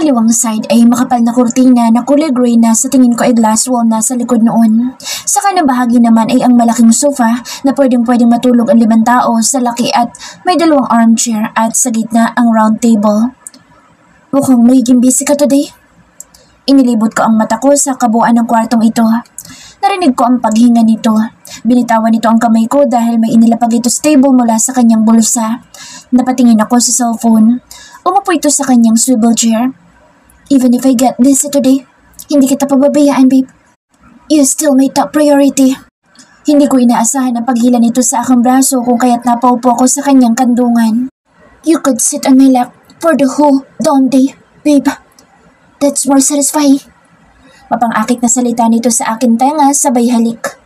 kaliwang side ay makapal na kurtina na kulay gray na sa tingin ko ay glass wall na sa likod noon. Sa kanang bahagi naman ay ang malaking sofa na pwedeng matulog ang 5 tao sa laki at may 2 armchair at sa gitna ang round table. Mukhang magiging busy ka today. Inilibot ko ang mata ko sa kabuuan ng kwartong ito. Narinig ko ang paghinga nito. Binitawan nito ang kamay ko dahil may inilapag ito sa table mula sa kanyang bulsa. Napatingin ako sa cellphone. Umupo ito sa kanyang swivel chair. Even if I get busy today, hindi kita pababayaan, babe. You're still my top priority. Hindi ko inaasahan ang paghila nito sa aking braso kung kaya't napaupo ko sa kanyang kandungan. You could sit on my lap for the whole damn day, babe. That's more satisfying. Mapang-akit na salita nito sa akin tenga sabay halik.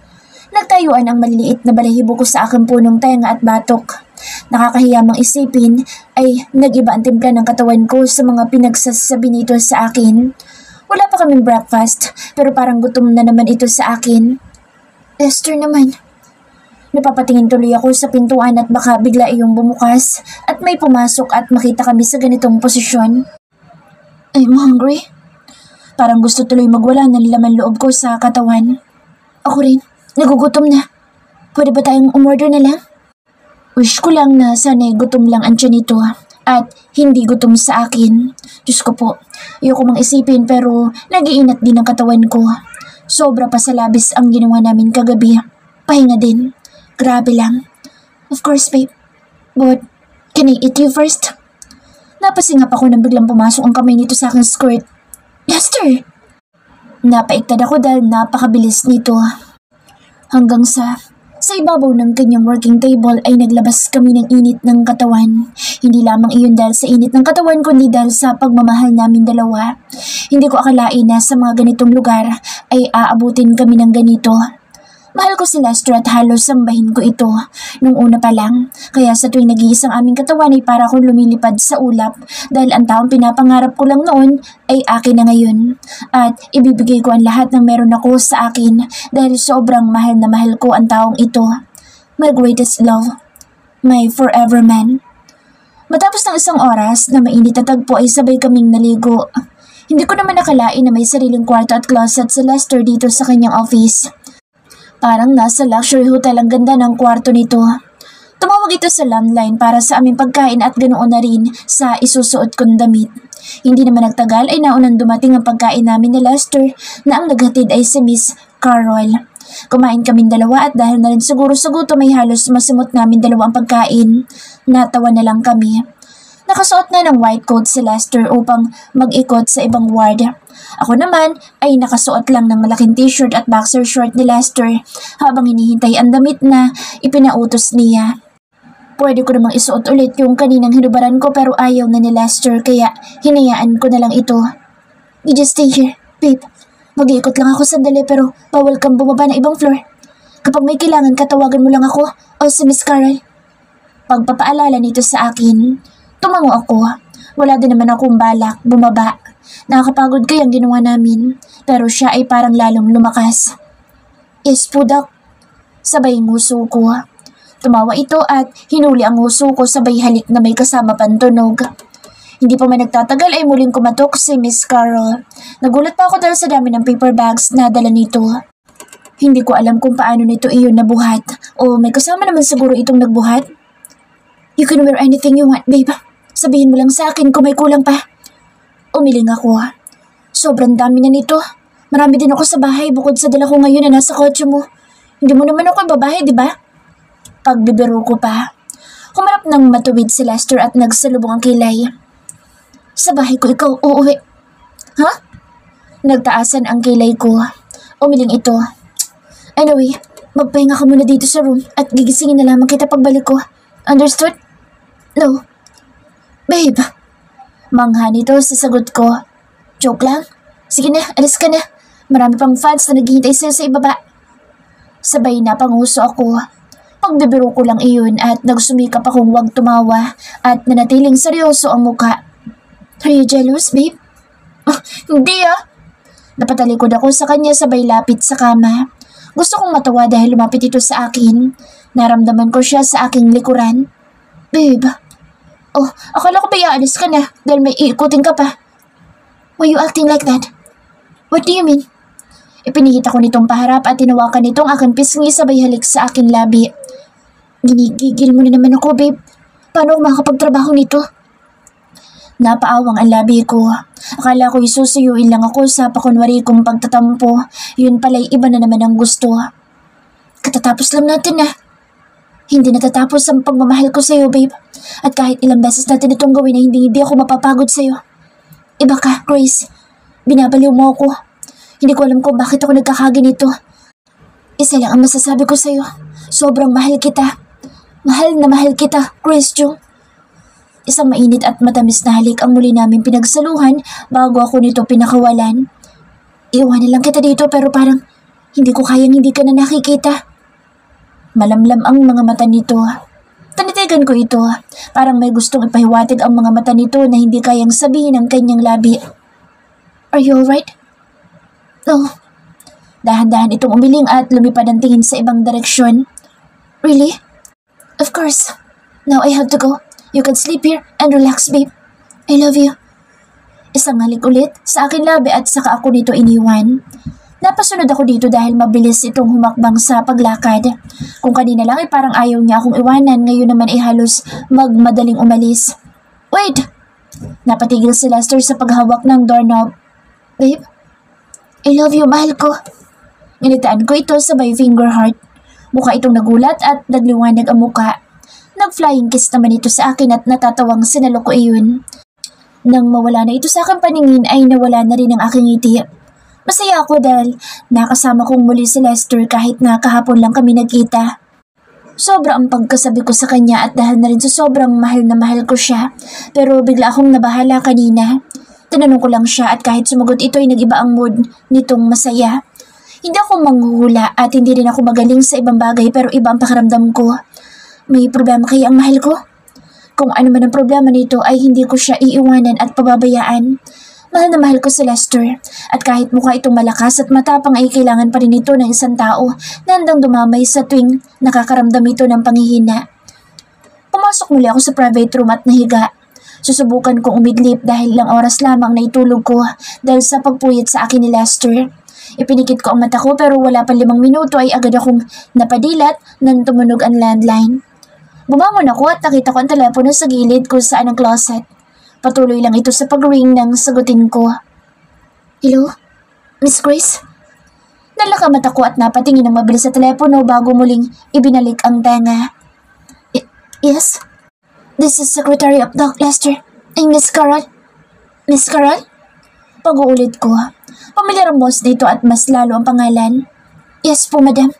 Nagtayuan ang maliliit na balahibo ko sa aking punong tenga at batok. Nakakahiyamang isipin ay nag-iba ang timpla ng katawan ko sa mga pinagsasabi nito sa akin. Wala pa kaming breakfast pero parang gutom na naman ito sa akin. Lester naman. Napapatingin tuloy ako sa pintuan at baka bigla iyong bumukas at may pumasok at makita kami sa ganitong posisyon. I'm hungry. Parang gusto tuloy magwala ng laman loob ko sa katawan. Ako rin, nagugutom na. Pwede ba tayong umorder na lang? Wish ko lang na sana'y gutom lang ang tiyan nito at hindi gutom sa akin. Diyos ko po, ayoko mang isipin pero nag-iinat din ang katawan ko. Sobra pa sa labis ang ginawa namin kagabi. Pahinga din. Grabe lang. Of course, babe. But, can I eat you first? Napasingap ako nang biglang pumasok ang kamay nito sa aking skirt. Lester! Napaiktad ako dahil napakabilis nito. Hanggang sa ibabaw ng kanyang working table ay naglabas kami ng init ng katawan. Hindi lamang iyon dahil sa init ng katawan kundi dahil sa pagmamahal namin dalawa. Hindi ko akalain na sa mga ganitong lugar ay aabutin kami ng ganito. Mahal ko si Lester at halos sambahin ko ito nung una pa lang. Kaya sa tuwing nag-iisang aming katawan ay para akong lumilipad sa ulap dahil ang taong pinapangarap ko lang noon ay akin na ngayon. At ibibigay ko ang lahat ng meron ako sa akin dahil sobrang mahal na mahal ko ang taong ito. My greatest love. My forever man. Matapos ng 1 oras na mainit na tagpo ay sabay kaming naligo. Hindi ko naman nakalain na may sariling kwarto at closet si Lester dito sa kanyang office. Parang nasa luxury hotel ang ganda ng kwarto nito. Tumawag ito sa landline para sa aming pagkain at ganoon na rin sa isusuot kong damit. Hindi naman nagtagal ay naunang dumating ang pagkain namin ni Lester na ang naghatid ay si Miss Carol. Kumain kaming dalawa at dahil na rin siguro sa gutom ay halos masimot namin dalawa ang pagkain. Natawa na lang kami. Nakasuot na ng white coat si Lester upang mag-ikot sa ibang ward. Ako naman ay nakasuot lang ng malaking t-shirt at boxer short ni Lester habang hinihintay ang damit na ipinautos niya. Pwede ko namang isuot ulit yung kaninang hinubaran ko pero ayaw na ni Lester kaya hinayaan ko na lang ito. You just stay here, babe. Mag-iikot lang ako sandali pero bawal kang bumaba ng ibang floor. Kapag may kailangan katawagan mo lang ako o si Miss Carol. Pagpapaalala nito sa akin, tumango ako. Wala din naman akong balak bumaba. Nakakapagod kayang ginawa namin, pero siya ay parang lalong lumakas. Yes po, Doc. Sabay nguso ko. Tumawa ito at hinuli ang nguso ko sabay halik na may kasama pantunog. Hindi pa man nagtatagal ay muling kumatok si Miss Carol. Nagulat pa ako dahil sa dami ng paper bags na dala nito. Hindi ko alam kung paano nito iyon nabuhat o may kasama naman siguro itong nagbuhat. You can wear anything you want, babe. Sabihin mo lang sa akin kung may kulang pa. Umiling ako. Sobrang dami na nito. Marami din ako sa bahay bukod sa dala ko ngayon na nasa kotse mo. Hindi mo naman ako babae, di ba? Pagbibiro ko pa. Humarap ng matuwid si Lester at nagsalubong ang kilay. Sa bahay ko ikaw uuwi. Ha? Nagtaasan ang kilay ko. Umiling ito. Anyway, magpahinga ka muna dito sa room at gigisingin na lamang kita pagbalik ko. Understood? No. Babe. Mangha nito sa sagot ko. Joke lang. Sige na, alis ka na. Marami pang fans na naghihintay sa'yo sa ibaba. Sabay na panguso ako. Pagbibiro ko lang iyon at nagsumikap akong huwag tumawa at nanatiling seryoso ang muka. Are you jealous, babe? Hindi ah. Napatalikod ako sa kanya sabay lapit sa kama. Gusto kong matawa dahil lumapit ito sa akin. Naramdaman ko siya sa aking likuran. Babe. Oh, akala ko ba iaalis ka na dahil may iikutin ka pa? Why you acting like that? What do you mean? Ipinihit ako nitong paharap at tinawakan nitong aking pisngi sabay halik sa aking labi. Ginigigil mo na naman ako, babe. Paano ako makakapagtrabaho nito? Napaawang ang labi ko. Akala ko isusuyuin lang ako sa pakunwari kong pagtatampo. Yun pala'y iba na naman ang gusto. Katatapos lang natin na. Hindi natatapos ang pagmamahal ko sa'yo, babe. At kahit ilang beses natin itong gawin na hindi ako mapapagod sa'yo. Iba ka, Grace. Binabaliw mo ako. Hindi ko alam kung bakit ako nagkakaganito. Isa lang ang masasabi ko sa'yo. Sobrang mahal kita. Mahal na mahal kita, Grace Jung. Isang mainit at matamis na halik ang muli namin pinagsaluhan bago ako nito pinakawalan. Iwanan lang kita dito pero parang hindi ko kayang hindi ka na nakikita. Malamlam ang mga mata nito. Tanitigan ko ito. Parang may gustong ipahiwatig ang mga mata nito na hindi kayang sabihin ng kanyang labi. Are you alright? No. Dahan-dahan itong umiling at lumipad ang tingin sa ibang direksyon. Really? Of course. Now I have to go. You can sleep here and relax, babe. I love you. Isang halik ulit sa akin labi at saka ako nito iniwan. Napasunod ako dito dahil mabilis itong humakbang sa paglakad. Kung kanina lang ay parang ayaw niya akong iwanan, ngayon naman ay halos magmadaling umalis. Wait! Napatigil si Lester sa paghawak ng doorknob. Babe, I love you, mahal ko. Nilitaan ko ito sabay finger heart. Mukha itong nagulat at nagliwanag ang muka. Nag-flying kiss naman ito sa akin at natatawang sinalo ko iyon. Nang mawala na ito sa aking paningin ay nawala na rin ang aking ngiti. Masaya ako dahil nakasama kong muli si Lester kahit na kahapon lang kami nagkita. Sobra ang pagkasabi ko sa kanya at dahil na rin sa sobrang mahal na mahal ko siya. Pero bigla akong nabahala kanina. Tinanong ko lang siya at kahit sumagot ito ay nag-iba ang mood nitong masaya. Hindi ako manghuhula at hindi rin ako magaling sa ibang bagay pero iba ang pakiramdam ko. May problema kaya ang mahal ko? Kung ano man ang problema nito ay hindi ko siya iiwanan at pababayaan. Mahal na mahal ko si Lester at kahit mukha itong malakas at matapang ay kailangan pa rin ito ng isang tao na handang dumamay sa tuwing nakakaramdam ito ng panghihina. Pumasok muli ako sa private room at nahiga. Susubukan kong umidlip dahil ilang oras lamang na itulog ko dahil sa pagpuyat sa akin ni Lester. Ipinikit ko ang mata ko pero wala pa 5 minuto ay agad akong napadilat nang tumunog ang landline. Bumangon ako at nakita ko ang telepono sa gilid kung saan ang closet. Patuloy lang ito sa pag-ring nang sagutin ko. Hello? Miss Grace? Nalaka mata ko at napatingin ng mabilis sa telepono bago muling ibinalik ang tenga. Yes? This is Secretary of Doc Lester. I'm Miss Carol. Miss Carol? Pag-uulit ko. Pamilyar ang boss dito at mas lalo ang pangalan. Yes po, madam.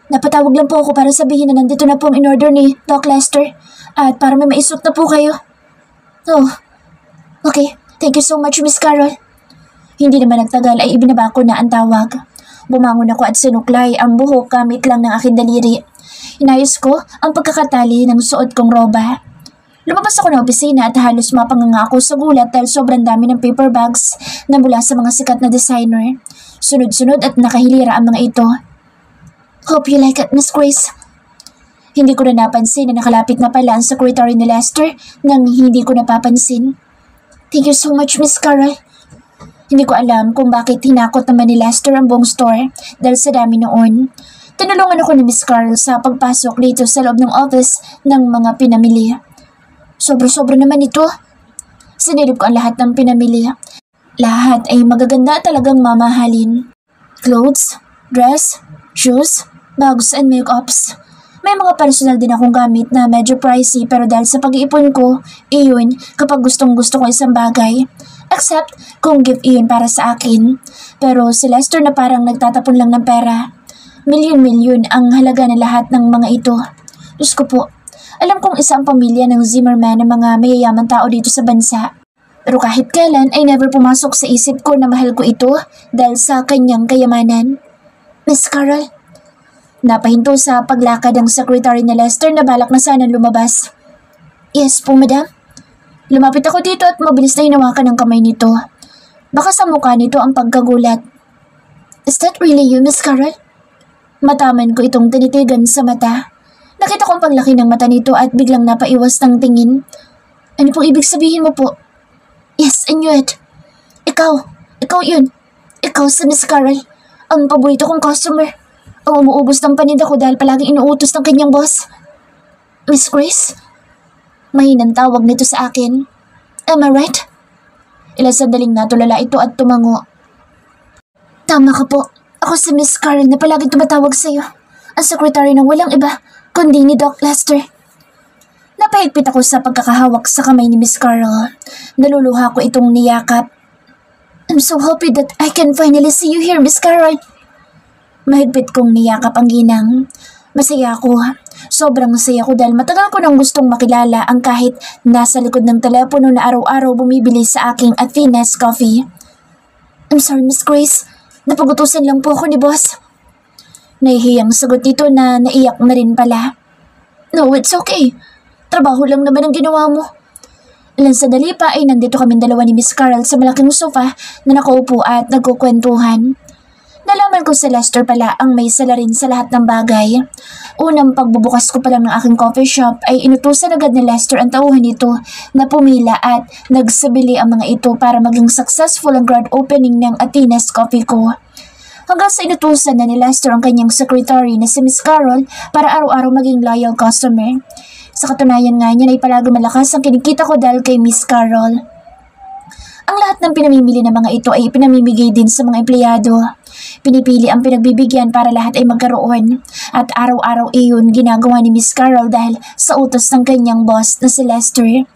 Napatawag lang po ako para sabihin na nandito na po ang in-order ni Doc Lester at para may maisot na po kayo. Oh, okay. Thank you so much, Miss Carol. Hindi naman nagtagal ay ibinaba ko na ang tawag. Bumangon ako at sinuklay ang buhok gamit lang ng aking daliri. Inayos ko ang pagkakatali ng suot kong roba. Lumabas ako ng opisina at halos mapanganga ako sa gulat dahil sobrang dami ng paper bags na mula sa mga sikat na designer. Sunod-sunod at nakahilira ang mga ito. Hope you like it, Miss Grace. Hindi ko na napansin na nakalapit na pala ang secretary ni Lester nang hindi ko napapansin. Thank you so much, Miss Carol. Hindi ko alam kung bakit hinakot naman ni Lester ang buong store dahil sa dami noon. Tinulungan ako ni Miss Carol sa pagpasok dito sa loob ng office ng mga pinamili. Sobra-sobra naman ito. Sinilip ko ang lahat ng pinamili. Lahat ay magaganda talagang mamahalin. Clothes, dress, shoes, bags and makeups. May mga personal din akong gamit na medyo pricey pero dahil sa pag-iipon ko, iyon kapag gustong-gusto ko isang bagay. Except kung gift iyon para sa akin. Pero si Lester na parang nagtatapon lang ng pera. Milyon-milyon ang halaga ng lahat ng mga ito. Diyos ko po, alam kong isa ang pamilya ng Zimmerman ng mga mayayaman tao dito sa bansa. Pero kahit kailan ay never pumasok sa isip ko na mahal ko ito dahil sa kanyang kayamanan. Miss Carol? Napahinto sa paglakad ang secretary ni Lester na balak na sanang lumabas. Yes po, madam. Lumapit ako dito at mabilis na hinawakan ang kamay nito. Baka sa mukha nito ang pagkagulat. Is that really you, Miss Carol? Mataman ko itong tinitigan sa mata. Nakita ko ang paglaki ng mata nito at biglang napaiwas ng tingin. Ano pong ibig sabihin mo po? Yes, I knew it. Ikaw, ikaw yun. Ikaw si Miss Carol. Ang paborito kong customer. Ang umuubos ng paninda ko dahil palaging inuutos ng kanyang boss. Miss Grace? Mahinang tawag nito sa akin. Am I right? Ilang sandaling natulala ito at tumango. Tama ka po. Ako si Miss Carol na palaging tumatawag sa iyo. Ang sekretary ng walang iba, kundi ni Doc Lester. Napahigpit ako sa pagkakahawak sa kamay ni Miss Carol. Naluluha ko itong niyakap. I'm so happy that I can finally see you here, Miss Carol. Mahigpit kong niyakap ang ginang. Masaya ako. Sobrang masaya ko dahil matagal ko nang gustong makilala ang kahit nasa likod ng telepono na araw-araw bumibili sa aking Athena's Coffee. I'm sorry, Miss Grace. Napagutusan lang po ako ni boss. Nahihiyang sagot nito na naiyak na rin pala. No, it's okay. Trabaho lang naman ang ginawa mo. Ilang sandali pa ay nandito kaming dalawa ni Miss Carol sa malaking sofa na nakaupo at nagkukwentuhan. Nalaman ko sa Lester pala ang may salarin sa lahat ng bagay. Unang pagbubukas ko pa lang ng aking coffee shop ay inutusan agad ni Lester ang tauhan nito na pumila at nagsabili ang mga ito para maging successful ang grand opening ng Athena's Coffee ko. Hanggang sa inutusan na ni Lester ang kanyang secretary na si Miss Carol para araw-araw maging loyal customer. Sa katunayan nga niya ay palagi malakas ang kinikita ko dahil kay Miss Carol. Ang lahat ng pinamimili ng mga ito ay pinamimigay din sa mga empleyado. Pinipili ang pinagbibigyan para lahat ay magkaroon. At araw-araw iyon ginagawa ni Miss Carol dahil sa utos ng kanyang boss na si Lester.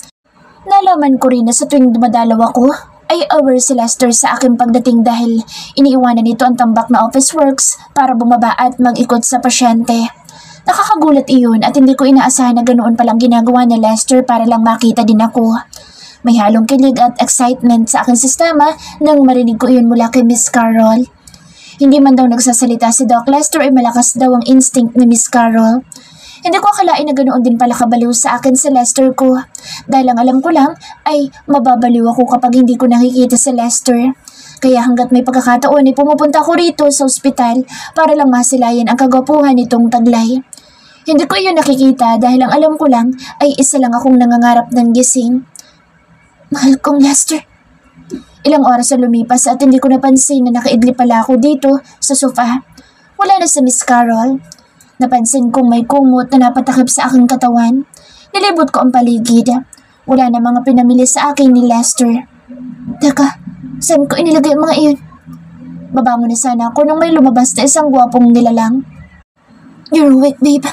Nalaman ko rin na sa tuwing dumadalaw ako, ay aware si Lester sa aking pagdating dahil iniiwanan nito ang tambak na office works para bumaba at mag-ikot sa pasyente. Nakakagulat iyon at hindi ko inaasahan na ganoon palang ginagawa ni Lester para lang makita din ako. May halong kilig at excitement sa aking sistema nang marinig ko iyon mula kay Miss Carol. Hindi man daw nagsasalita si Doc Lester ay malakas daw ang instinct ni Miss Carol. Hindi ko akalain na ganoon din pala kabaliw sa akin si Lester ko. Dahil ang alam ko lang ay mababaliw ako kapag hindi ko nakikita si Lester. Kaya hanggat may pagkakataon ay pumupunta ako rito sa ospital para lang masilayan ang kagwapuhan nitong taglay. Hindi ko iyon nakikita dahil ang alam ko lang ay isa lang akong nangangarap ng gising. Mahal kong Lester. Ilang oras na lumipas at hindi ko napansin na nakaidli pala ako dito sa sofa. Wala na si Miss Carol. Napansin kong may kumot na napatakip sa aking katawan. Nilibot ko ang paligid. Wala na mga pinamili sa akin ni Lester. Teka, saan ko inilagay ang mga iyon? Babangon na sana ako nang may lumabas na isang gwapong nilalang. You're awake, babe.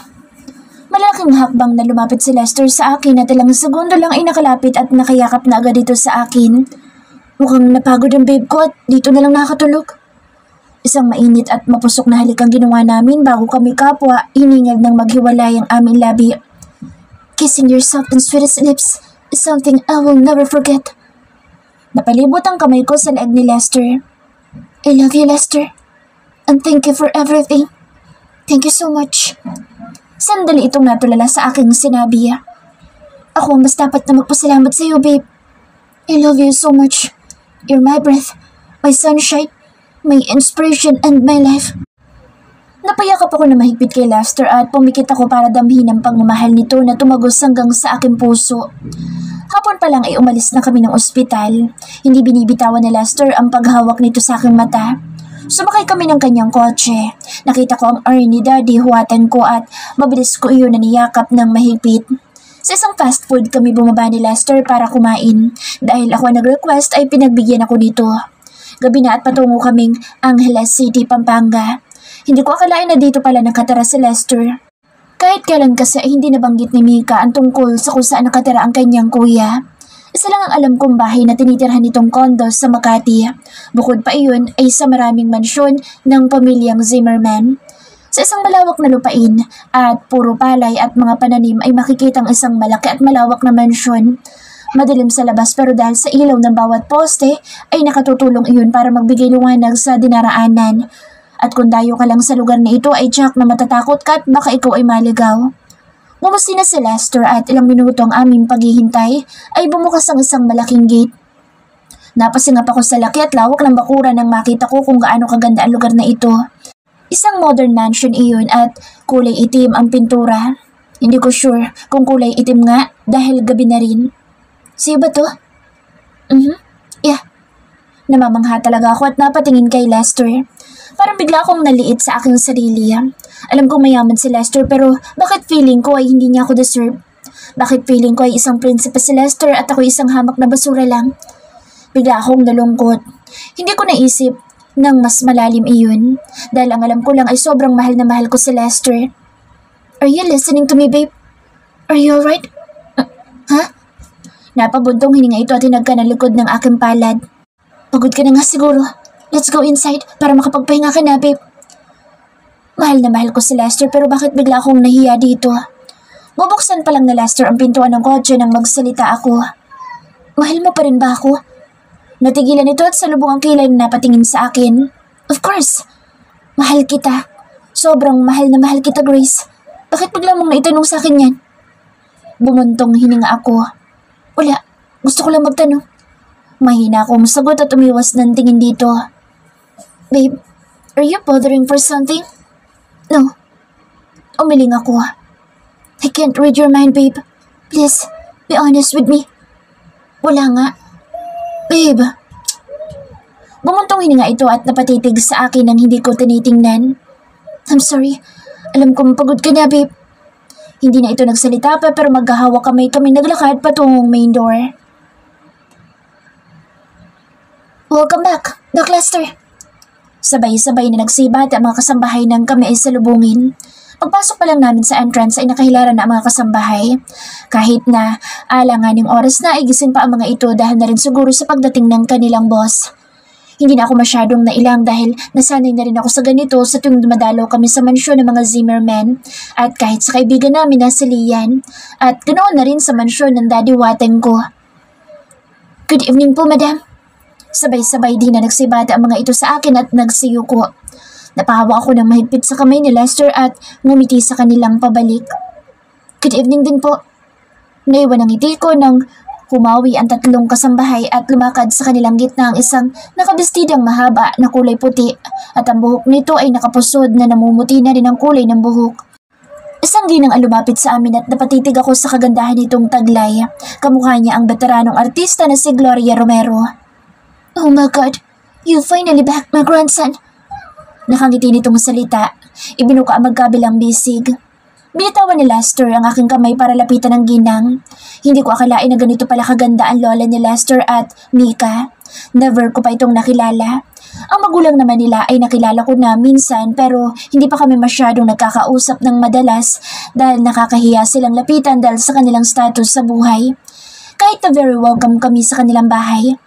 Malaking hakbang na lumapit si Lester sa akin at ilang segundo lang ay nakalapit at nakayakap na agad dito sa akin. Mukhang napagod ang babe ko at dito na lang nakatulog. Isang mainit at mapusok na halik ang ginawa namin bago kami kapwa hiningad ng maghiwalay ang aming labi. Kissing your soft and sweetest lips is something I will never forget. Napalibot ang kamay ko sa leeg ni Lester. I love you, Lester. And thank you for everything. Thank you so much. Sandali itong natulala sa aking sinabi. Ako ang mas dapat na magpasalamat sa iyo, babe. I love you so much. You're my breath, my sunshine, my inspiration, and my life. Napayakap ako na mahigpit kay Lester at pumikit ako para damhin ang pagmamahal nito na tumagos hanggang sa aking puso. Hapon pa lang ay umalis na kami ng ospital. Hindi binibitawan ni Lester ang paghawak nito sa aking mata. Sumakay kami ng kanyang kotse. Nakita ko ang urn ni Daddy, huwatan ko at mabilis ko iyon na niyakap ng mahigpit. Sa isang fast food kami bumaba ni Lester para kumain. Dahil ako nag-request ay pinagbigyan ako dito. Gabi na at patungo kaming Angeles City, Pampanga. Hindi ko akalain na dito pala nakatira si Lester. Kahit kailan kasi ay hindi nabanggit ni Mika ang tungkol sa kung saan nakatira ang kanyang kuya. Isa lang ang alam kong bahay na tinitirhan nitong condo sa Makati. Bukod pa iyon ay sa maraming mansyon ng pamilyang Zimmerman. Sa isang malawak na lupain at puro palay at mga pananim ay makikitang isang malaki at malawak na mansyon. Madilim sa labas pero dahil sa ilaw ng bawat poste ay nakatutulong iyon para magbigay liwanag sa dinaraanan. At kung dayo ka lang sa lugar na ito ay tiyak na matatakot ka at baka ikaw ay maligaw. Bumusti na si Lester at ilang minuto ang aming paghihintay ay bumukas ang isang malaking gate. Napasingap ako sa laki at lawak ng bakuran nang makita ko kung gaano kaganda ang lugar na ito. Isang modern mansion iyon at kulay itim ang pintura. Hindi ko sure kung kulay itim nga dahil gabi na rin. Siya ba to? Yeah. Namamangha talaga ako at napatingin kay Lester. Parang bigla akong naliit sa aking sarili. Alam kong mayaman si Lester pero bakit feeling ko ay hindi niya ako deserve? Bakit feeling ko ay isang prinsipe si Lester at ako isang hamak na basura lang? Bigla akong nalungkot. Hindi ko naisip nang mas malalim iyon dahil ang alam ko lang ay sobrang mahal na mahal ko si Lester. Are you listening to me, babe? Are you alright? Ha? Napabuntong hininga ito at hinagka ng likod ng aking palad. Pagod ka na nga siguro. Let's go inside para makapagpahinga ka na, babe. Mahal na mahal ko si Lester pero bakit bigla akong nahiya dito? Bubuksan pa lang na Lester ang pintuan ng kotse nang magsalita ako. Mahal mo pa rin ba ako? Natigilan ito at salubong ang kilay na napatingin sa akin. Of course. Mahal kita. Sobrang mahal na mahal kita, Grace. Bakit bigla mong naitanong sa akin yan? Bumuntong hininga ako. Wala. Gusto ko lang magtanong. Mahina akong sagot at umiwas ng tingin dito. Babe, are you bothering for something? No. Umiling ako. I can't read your mind, babe. Please, be honest with me. Wala nga. Babe. Bumuntong hininga ito at napatitig sa akin nang hindi ko tinitingnan. I'm sorry. Alam kong pagod ka na, babe. Hindi na ito nagsalita pa pero maghahawak kamay kami naglakad patungong main door. Welcome back, Doc Lester. Sabay-sabay na nagsibat ang mga kasambahay ng kami ay salubungin. Pagpasok pa lang namin sa entrance ay nakahilaran na ang mga kasambahay. Kahit na alanganing oras na ay gising pa ang mga ito dahil na rin siguro sa pagdating ng kanilang boss. Hindi na ako masyadong nailang dahil nasanay na rin ako sa ganito sa tuwing dumadalaw kami sa mansyon ng mga Zimmerman at kahit sa kaibigan namin na si Lian at ganoon na rin sa mansyon ng Daddy Wateng ko. Good evening po, madam. Sabay-sabay din na nagsibata ang mga ito sa akin at nagsiyuko. Napahawa ako ng mahigpit sa kamay ni Lester at ngumiti sa kanilang pabalik. Good evening din po. Naiwan ang ngiti ko nang humawi ang tatlong kasambahay at lumakad sa kanilang gitna ang isang nakabestidang mahaba na kulay puti at ang buhok nito ay nakapusod na namumuti na rin ang kulay ng buhok. Isang ginang ang lumapit sa amin at napatitig ako sa kagandahan nitong taglay. Kamukha niya ang veteranong artista na si Gloria Romero. Oh my God, you finally back, my grandson. Nakangiti nitong salita. Ibinuka ang magkabilang bisig. Binitawan ni Lester ang aking kamay para lapitan ng ginang. Hindi ko akalain na ganito pala kaganda ang lola ni Lester at Mika. Never ko pa itong nakilala. Ang magulang naman nila ay nakilala ko na minsan pero hindi pa kami masyadong nagkakausap ng madalas dahil nakakahiya silang lapitan dahil sa kanilang status sa buhay. Kahit na very welcome kami sa kanilang bahay.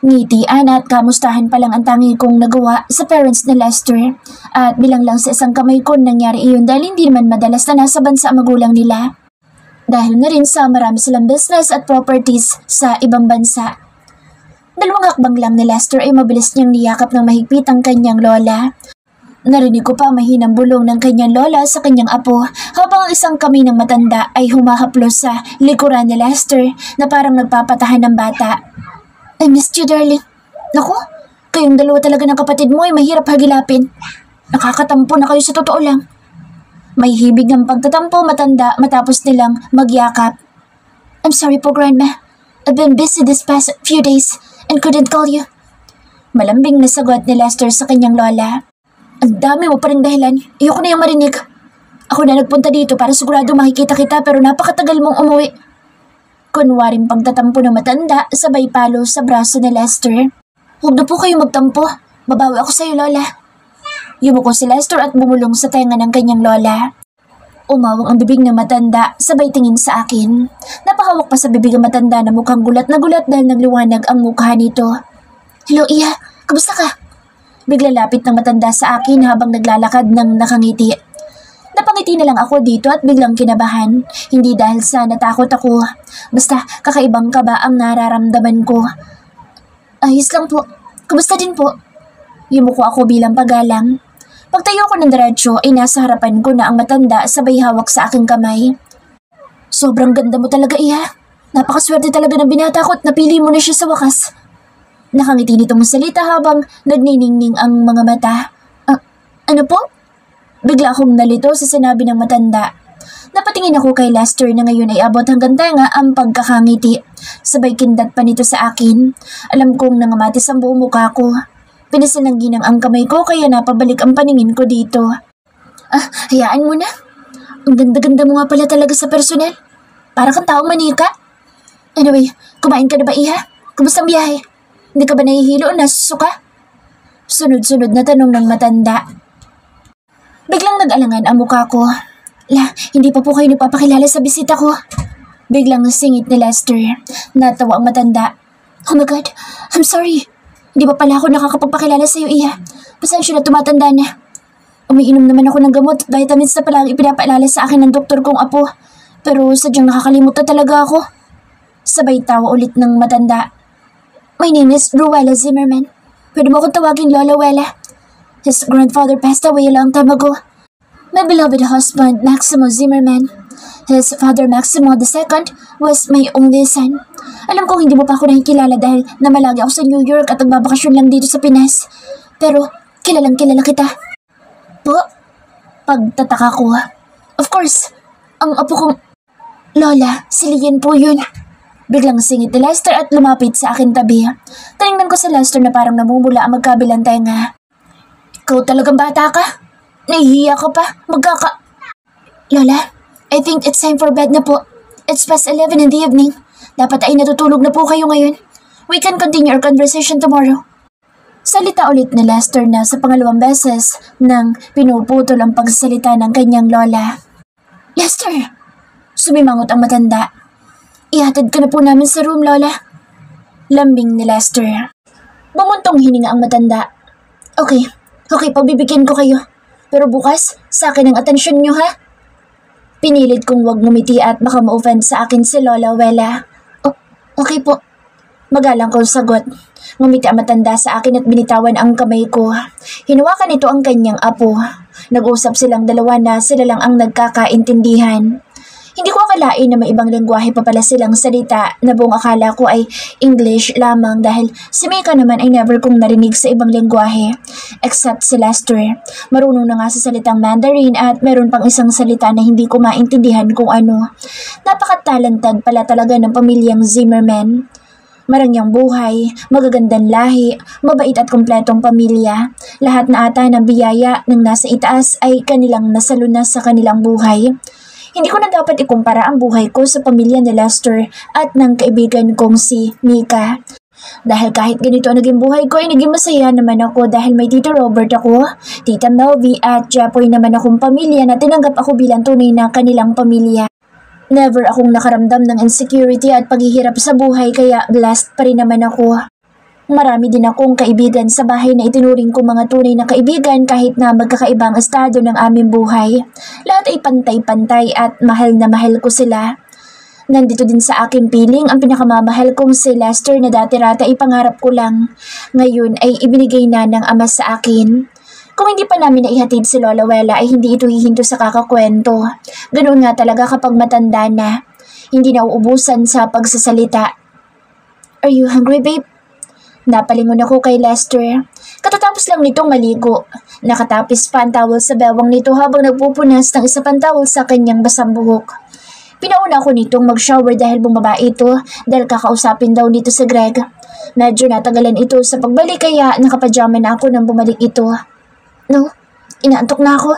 Ngitian at kamustahan pa lang ang tangi kong nagawa sa parents ni Lester at bilang lang sa isang kamay ko nangyari iyon dahil hindi naman madalas na nasa bansa ang magulang nila. Dahil na rin sa marami silang business at properties sa ibang bansa. Dalawang hakbang lang ni Lester ay mabilis niyang niyakap ng mahigpit ang kanyang lola. Narinig ko pa mahinang bulong ng kanyang lola sa kanyang apo habang ang isang kamay ng matanda ay humahaplos sa likuran ni Lester na parang nagpapatahan ng bata. I missed you, darling. Naku, kayong dalawa talaga ng kapatid mo ay mahirap hagilapin. Nakakatampo na kayo sa totoo lang. May hibig ng pagtatampo matanda matapos nilang magyakap. I'm sorry po, Grandma. I've been busy this past few days and couldn't call you. Malambing na sagot ni Lester sa kanyang lola. Ang dami mo pa ring dahilan. Ayoko na yung marinig. Ako na nagpunta dito para sigurado makikita kita pero napakatagal mong umuwi. Kunwaring pagtatampo ng matanda, sabay palo sa braso ni Lester. Huwag na po kayo magtampo. Babawi ako sa'yo, Lola. Yumuko si Lester at bumulong sa tenga ng kanyang lola. Umawang ang bibig ng matanda, sabay tingin sa akin. Napahawak pa sa bibig ng matanda na mukhang gulat na gulat dahil nagliwanag ang mukha nito. Hello, Iya. Kamusta ka? Bigla lapit ng matanda sa akin habang naglalakad ng nakangiti. Napangiti na lang ako dito at biglang kinabahan. Hindi dahil sa natakot ako. Basta kakaibang kaba ang nararamdaman ko. Ayos lang po. Kumusta din po? Yumuko ako bilang paggalang. Pagtayo ko ng diretso ay nasa harapan ko na ang matanda sabay hawak sa aking kamay. Sobrang ganda mo talaga, Iya. Napakaswerte talaga ng binata ko at napili mo na siya sa wakas. Nakangiti nitong salita habang nagniningning ang mga mata. Ano po? Bigla akong nalito sa sinabi ng matanda. Napatingin ako kay Lester na ngayon ay abot hanggang tenga ang pagkakangiti. Sabay kindat pa nito sa akin. Alam kong nangamatis ang buong mukha ko. Pinasinangginang ang kamay ko kaya napabalik ang paningin ko dito. Hayaan mo na. Ang ganda-ganda mo nga pala talaga sa personal. Para kang taong manika. Anyway, kumain ka na ba, Iha? Kumusta ang biyahe? Hindi ka ba nahihilo o nasusuka? Sunod-sunod na tanong ng matanda. Biglang nag-alangan ang mukha ko. Hindi pa po kayo nagpapakilala sa bisita ko. Biglang singit ni Lester. Natawa ang matanda. Oh my God, I'm sorry. Hindi pa pala ako nakakapagpakilala sa iyo, Iha. Pasensya na, tumatanda na. Umiinom naman ako ng gamot at vitamins na palagi pinapaalala sa akin ng doktor kong apo. Pero sadyang nakakalimot na talaga ako. Sabay tawa ulit ng matanda. My name is Ruela Zimmerman. Pwede mo akong tawagin Lola Wela. His grandfather passed away a long time ago. My beloved husband, Maximo Zimmerman. His father, Maximo II, was my only son. Alam kong hindi mo pa ako nakikilala dahil namalagi ako sa New York at nagbabakasyon lang dito sa Pinas. Pero kilalang kilala kita. Po? Pagtataka ko. Of course, ang apo kong... Lola, si Lian po yun. Biglang singit ni Lester at lumapit sa akin tabi. Tinignan ko si Lester na parang namumula ang magkabilang tenga. Ikaw talagang bata ka? Nahihiya ka pa? Lola, I think it's time for bed na po. It's past 11 in the evening. Dapat ay natutulog na po kayo ngayon. We can continue our conversation tomorrow. Salita ulit ni Lester na sa pangalawang beses nang pinuputol ang pagsalita ng kanyang lola. Lester! Sumimangot ang matanda. Ihatid ka na po namin sa room, Lola. Lambing ni Lester. Bumuntong hininga ang matanda. Okay, pagbibigyan ko kayo. Pero bukas, sa akin ang atensyon nyo, ha? Pinilit kong wag ngumiti at baka ma-offend sa akin si Lola Wela. Okay po. Magalang kong sagot. Ngumiti ang matanda sa akin at binitawan ang kamay ko. Hinawakan ito ang kanyang apo. Nag-usap silang dalawa na sila lang ang nagkakaintindihan. Hindi ko akalain na may ibang lengguwahe pa pala silang salita na buong akala ko ay English lamang dahil si Mika naman ay never kong narinig sa ibang lengguwahe except si Lester. Marunong na nga sa salitang Mandarin at meron pang isang salita na hindi ko maintindihan kung ano. Napakatalentad pala talaga ng pamilyang Zimmerman. Marangyang buhay, magagandang lahi, mabait at kompletong pamilya. Lahat na ata ng biyaya ng nasa itaas ay kanilang nasalunas sa kanilang buhay. Hindi ko na dapat ikumpara ang buhay ko sa pamilya ni Lester at ng kaibigan kong si Mika. Dahil kahit ganito ang naging buhay ko ay naging masaya naman ako dahil may Tito Robert ako, Tita Melvie at Japoy naman akong pamilya na tinanggap ako bilang tunay na kanilang pamilya. Never akong nakaramdam ng insecurity at paghihirap sa buhay kaya blessed pa rin naman ako. Marami din akong kaibigan sa bahay na itinuring ko mga tunay na kaibigan kahit na magkakaibang estado ng aming buhay. Lahat ay pantay-pantay at mahal na mahal ko sila. Nandito din sa aking piling ang pinakamamahal kong si Lester na dati-rata ay pangarap ko lang. Ngayon ay ibinigay na ng ama sa akin. Kung hindi pa namin naihatid si Lola Wela ay hindi ito hihinto sa kakakwento. Ganoon nga talaga kapag matanda na. Hindi na uubusan sa pagsasalita. Are you hungry, babe? Napalingon ako kay Lester. Katatapos lang nitong maligo. Nakatapis pa ang towel sa bewang nito habang nagpupunas ng isa pang towel sa kanyang basang buhok. Pinauna ako nitong mag-shower dahil bumaba ito dahil kakausapin daw nito si Greg. Medyo natagalan ito sa pagbalik kaya nakapajama na ako nang bumalik ito. No, inaantok na ako.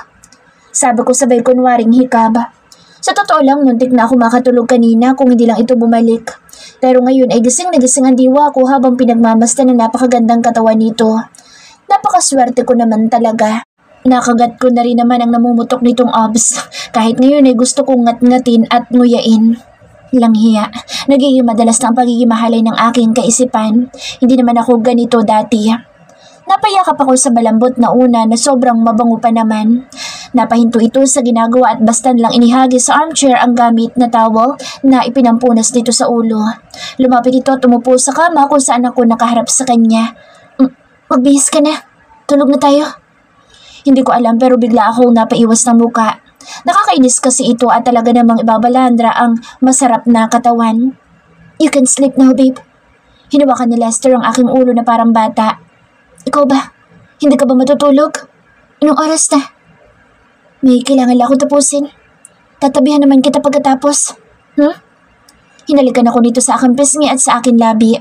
Sabi ko sabay kunwaring hikab. Sa totoo lang, muntik na ako makatulog kanina kung hindi lang ito bumalik. Pero ngayon ay gising na gising ang diwa ko habang pinagmamasdan ng napakagandang katawan nito. Napakaswerte ko naman talaga. Nakagat ko na rin naman ang namumutok nitong abs. Kahit ngayon ay gusto kong ngat-ngatin at nguyain. Langhiya, nagiging madalas na ang pagiging mahalay ng aking kaisipan. Hindi naman ako ganito dati. Napayakap ako sa malambot na una na sobrang mabango pa naman. Napahinto ito sa ginagawa at bastan lang inihagi sa armchair ang gamit na towel na ipinampunas dito sa ulo. Lumapit ito at umupo sa kama kung saan ako nakaharap sa kanya. Magbihis ka na. Tulog na tayo. Hindi ko alam pero bigla akong napaiwas ng muka. Nakakainis kasi ito at talaga namang ibabalandra ang masarap na katawan. You can sleep now, babe. Hinawakan ni Lester ang aking ulo na parang bata. Ikaw ba? Hindi ka ba matutulog? Anong oras na? May kailangan lang akong tapusin. Tatabihan naman kita pagkatapos. Hinalikan ako nito sa aking pisngi at sa aking labi.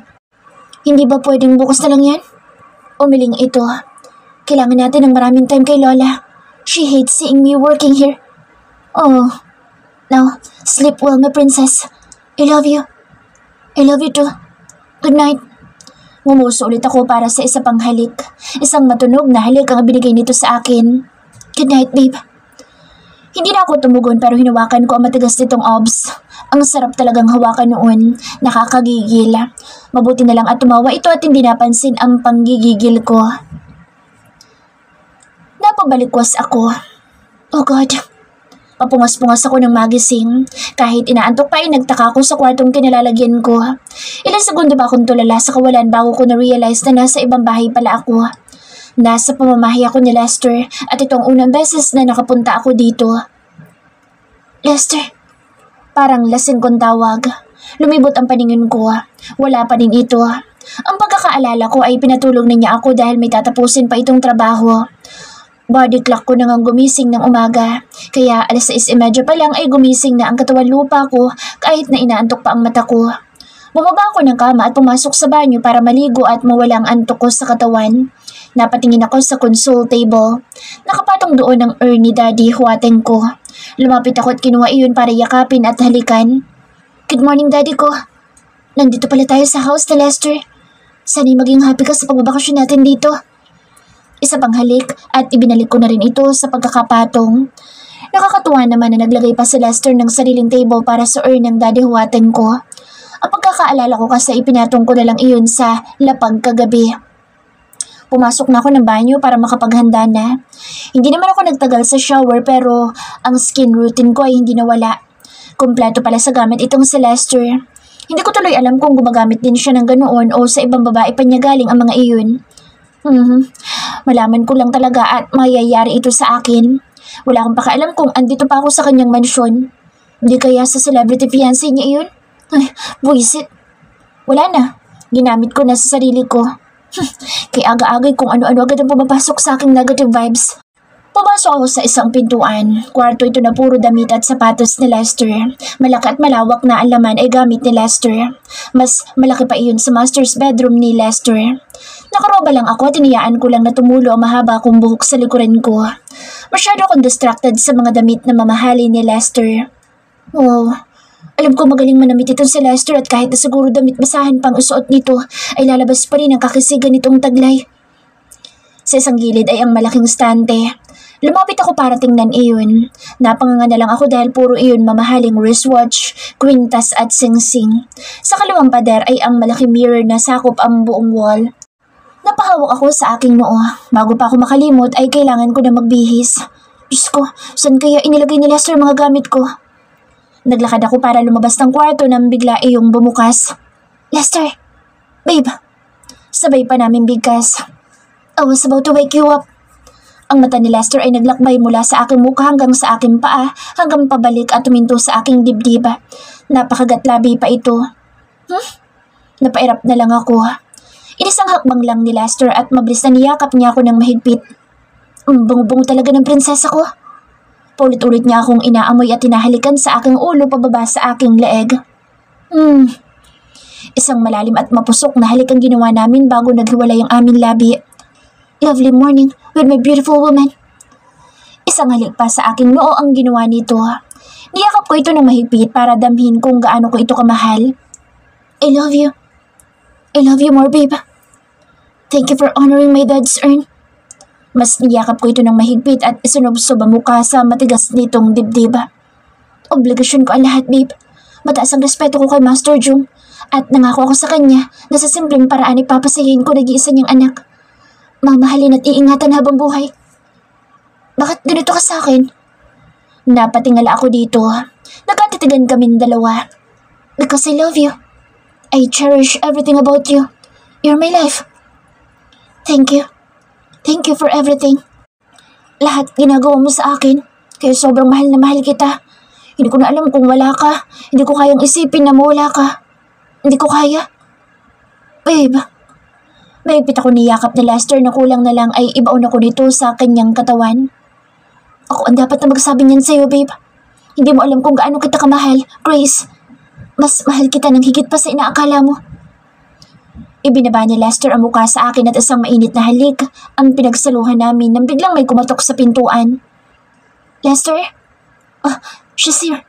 Hindi ba pwedeng bukas na lang yan? Umiling ito. Kailangan natin ng maraming time kay Lola. She hates seeing me working here. Oh. Now, sleep well, my princess. I love you. I love you too. Good night. Ngumuso ulit ako para sa isa pang halik. Isang matunog na halik ang binigay nito sa akin. Good night, babe. Hindi na ako tumugon pero hinawakan ko ang matigas nitong obs. Ang sarap talagang hawakan noon. Nakakagigil. Mabuti na lang at tumawa ito at hindi napansin ang panggigigil ko. Napabalikwas ako. Oh God. Papungas-pungas ako ng magising. Kahit inaantok pa ay nagtaka ako sa kwartong kinalalagyan ko. Ilang segundo ba akong tulala sa kawalan bago ko na-realize na nasa ibang bahay pala ako. Nasa pamamahay ako ni Lester at itong unang beses na nakapunta ako dito. Lester, parang lasing kong tawag. Lumibot ang paningin ko. Wala pa din ito. Ang pagkakaalala ko ay pinatulog na niya ako dahil may tatapusin pa itong trabaho. Body clock ko nang gumising ng umaga. Kaya 6:30 pa lang ay gumising na ang katawan lupa ko kahit na inaantok pa ang mata ko. Bumaba ako ng kama at pumasok sa banyo para maligo at mawala ang antok ko sa katawan. Napatingin ako sa console table. Nakapatong doon ang urn ni Daddy, huwateng ko. Lumapit ako at kinuha iyon para yakapin at halikan. Good morning, Daddy ko. Nandito pala tayo sa house ni Lester. Sana'y maging happy ka sa pagbabakasyon natin dito. Isa pang halik at ibinalik ko na rin ito sa pagkakapatong. Nakakatuwa naman na naglagay pa si Lester ng sariling table para sa urn ng Daddy, huwateng ko. Ang pagkakaalala ko kasi ipinatong ko na lang iyon sa lapag kagabi. Pumasok na ako ng banyo para makapaghanda na. Hindi naman ako nagtagal sa shower pero ang skin routine ko ay hindi nawala. Kumpleto pala sa gamit itong si Lester. Hindi ko tuloy alam kung gumagamit din siya ng ganoon o sa ibang babae pa niya galing ang mga iyon. Malaman ko lang talaga at mayayari ito sa akin. Wala akong pakialam kung andito pa ako sa kanyang mansyon. Hindi kaya sa celebrity fiancé niya iyon? Ay, buisit. Wala na. Ginamit ko na sa sarili ko. Kaya aga-agay kung ano-ano agad ang pumapasok sa aking negative vibes. Pumasok ako sa isang pintuan. Kwarto ito na puro damit at sapatos ni Lester. Malaki at malawak na ang laman ay gamit ni Lester. Mas malaki pa iyon sa master's bedroom ni Lester. Nakaroba lang ako at iniyaan ko lang na tumulo ang mahaba kong buhok sa likuran ko. Masyado akong distracted sa mga damit na mamahali ni Lester. Oh, alam ko magaling manamit itong si Lester at kahit na siguro damit basahan pang usuot nito ay lalabas pa rin ang kakisigan nitong taglay. Sa isang gilid ay ang malaking stante. Lumapit ako para tingnan iyon. Napanganga na lang ako dahil puro iyon mamahaling wristwatch, kwintas at singsing. Sa kalawang pader ay ang malaking mirror na sakop ang buong wall. Napahawak ako sa aking noo. Bago pa ako makalimot ay kailangan ko na magbihis. Diyos ko, saan kaya inilagay ni Lester mga gamit ko? Naglakad ako para lumabas ng kwarto nang bigla iyong bumukas. Lester! Babe! Sabay pa namin bigkas. I was about to wake you up. Ang mata ni Lester ay naglakbay mula sa aking mukha hanggang sa aking paa, hanggang pabalik at tuminto sa aking dibdib. Napakagatlabi pa ito. Napairap na lang ako. Inisang hakbang lang ni Lester at mabilis na niyakap niya ako ng mahigpit. Bango-bango talaga ng prinsesa ko. Paulit-ulit niya akong inaamoy at tinahalikan sa aking ulo pababa sa aking leeg. Isang malalim at mapusok na halik ang ginawa namin bago naghiwalay ang aming labi. Lovely morning with my beautiful woman. Isang halik pa sa aking noo ang ginawa nito. Niyakap ko ito ng mahigpit para damhin kung gaano ko ito kamahal. I love you. I love you more, babe. Thank you for honoring my dad's urn. Mas niyakap ko ito ng mahigpit at isunobsob ang mukha sa matigas nitong dibdib. Obligasyon ko ang lahat, babe. Mataas ang respeto ko kay Master Jung at nangako ako sa kanya na sa simpleng paraan ipapasahin ko nag-iisa niyang anak. Mamahalin at iingatan habang buhay. Bakit ganito ka sa akin? Napatingala ako dito. Nagkatitigan kaming dalawa. Because I love you. I cherish everything about you. You're my life. Thank you. Thank you for everything. Lahat ginagawa mo sa akin. Kaya sobrang mahal na mahal kita. Hindi ko na alam kung wala ka. Hindi ko kayang isipin na mawala ka. Hindi ko kaya. Babe. Mahigpit ako niyakap ni Lester na kulang na lang ay ibaon ako nito sa kanyang katawan. Ako ang dapat na magsabi niyan sa'yo, babe. Hindi mo alam kung gaano kita kamahal, Grace. Mas mahal kita ng higit pa sa inaakala mo. Ibinaba ni Lester ang mukha sa akin at isang mainit na halik ang pinagsaluhan namin nang biglang may kumatok sa pintuan. Lester? Oh, she's here.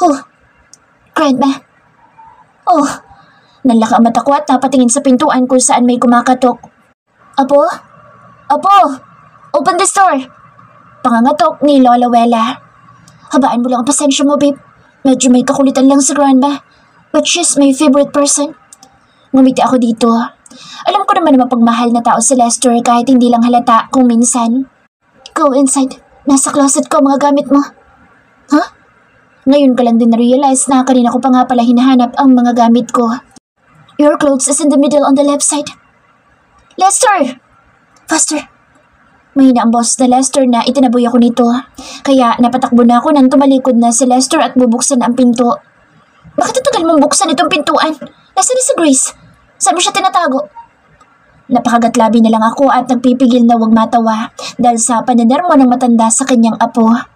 Oh, Grandma. Oh, nalaka ang mata ko at napatingin sa pintuan kung saan may kumakatok. Apo? Apo! Open this door! Pangangatok ni Lola Wella. Habaan mo lang ang pasensya mo, babe. Medyo may kakulitan lang sa Grandma. But she's my favorite person. Ngumiti ako dito. Alam ko naman na mapagmahal na tao si Lester kahit hindi lang halata kung minsan. Go inside. Nasa closet ko mga gamit mo. Huh? Ngayon ka lang din na-realize na kanina ko pa nga pala hinahanap ang mga gamit ko. Your clothes is in the middle on the left side. Lester! Faster! Mahina ang boss na Lester na itinaboy ako nito. Kaya napatakbo na ako nang tumalikod na si Lester at bubuksan ang pinto. Bakit ang tagal mong buksan itong pintuan? Nasaan na si Grace? Saan mo siya tinatago? Napakagatlabi na lang ako at nagpipigil na huwag matawa dahil sa pananermo ng matanda sa kanyang apo.